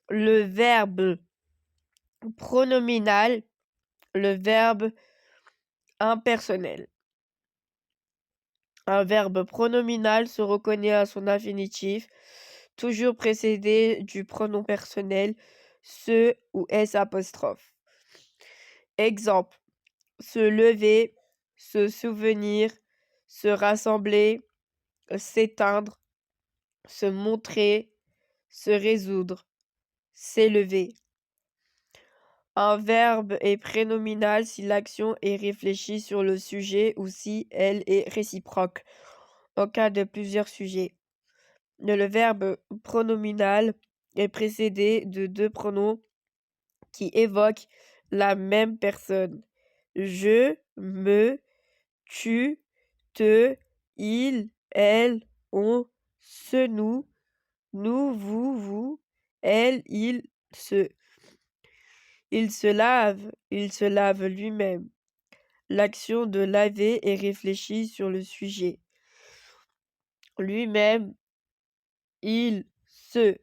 le verbe pronominal, le verbe impersonnel. Un verbe pronominal se reconnaît à son infinitif, toujours précédé du pronom personnel se ou s apostrophe. Exemple, se lever, se souvenir, se rassembler, s'éteindre, se montrer, se résoudre, s'élever. Un verbe est prénominal si l'action est réfléchie sur le sujet ou si elle est réciproque, en cas de plusieurs sujets. Le verbe pronominal est précédé de deux pronoms qui évoquent la même personne. Je, me, tu, te, il, elle, on, ce, nous, vous, elle, il, ce. Il se lave lui-même. L'action de laver est réfléchie sur le sujet. Lui-même, il, se.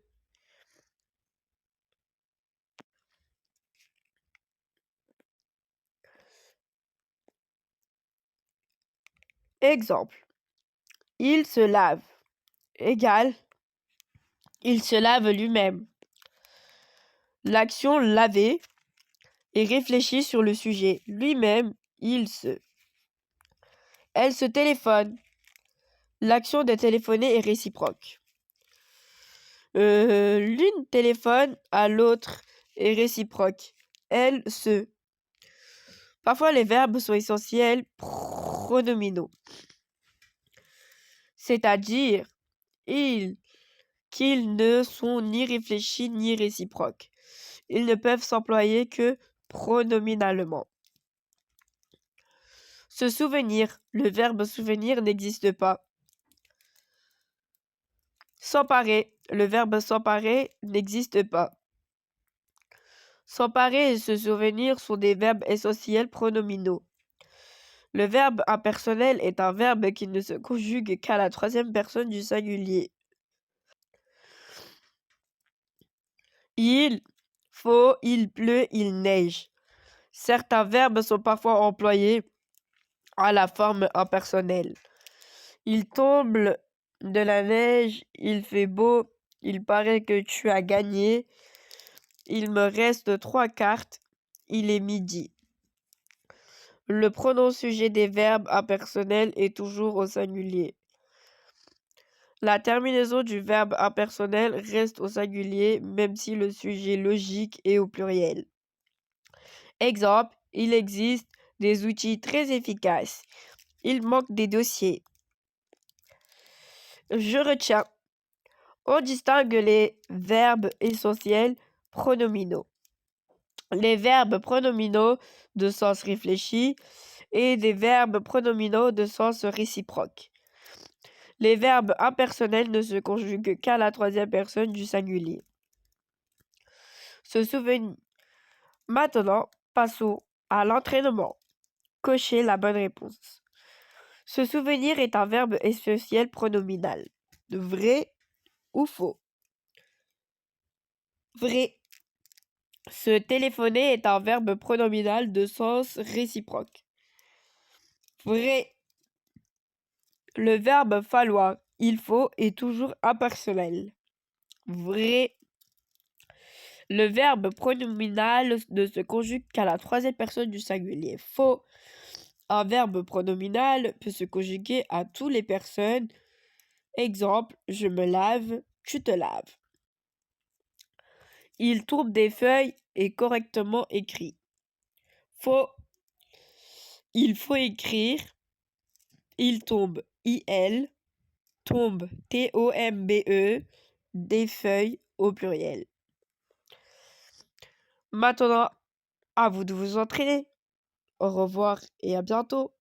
Exemple. Il se lave. Égal. Il se lave lui-même. L'action laver est réfléchie sur le sujet. Lui-même, il se. Elle se téléphone. L'action de téléphoner est réciproque. L'une téléphone à l'autre est réciproque. Elle se. Parfois, les verbes sont essentiels pronominaux, c'est-à-dire qu'ils ne sont ni réfléchis ni réciproques. Ils ne peuvent s'employer que pronominalement. Se souvenir, le verbe souvenir n'existe pas. S'emparer, le verbe s'emparer n'existe pas. S'emparer et se souvenir sont des verbes essentiels pronominaux. Le verbe impersonnel est un verbe qui ne se conjugue qu'à la troisième personne du singulier. Il faut, il pleut, il neige. Certains verbes sont parfois employés à la forme impersonnelle. Il tombe de la neige, il fait beau, il paraît que tu as gagné. Il me reste 3 cartes, il est midi. Le pronom sujet des verbes impersonnels est toujours au singulier. La terminaison du verbe impersonnel reste au singulier même si le sujet logique est au pluriel. Exemple, il existe des outils très efficaces. Il manque des dossiers. Je retiens. On distingue les verbes essentiels pronominaux. Les verbes pronominaux de sens réfléchi et des verbes pronominaux de sens réciproque. Les verbes impersonnels ne se conjuguent qu'à la troisième personne du singulier. Se souvenir. Maintenant, passons à l'entraînement. Cochez la bonne réponse. Se souvenir est un verbe essentiel pronominal. Vrai ou faux? Vrai. Se téléphoner est un verbe pronominal de sens réciproque. Vrai. Le verbe falloir, il faut, est toujours impersonnel. Vrai. Le verbe pronominal ne se conjugue qu'à la troisième personne du singulier. Faux. Un verbe pronominal peut se conjuguer à toutes les personnes. Exemple, je me lave, tu te laves. Il tombe des feuilles est correctement écrit. Faux. Il faut écrire. Il tombe, IL. Tombe, TOMBE. Des feuilles au pluriel. Maintenant, à vous de vous entraîner. Au revoir et à bientôt.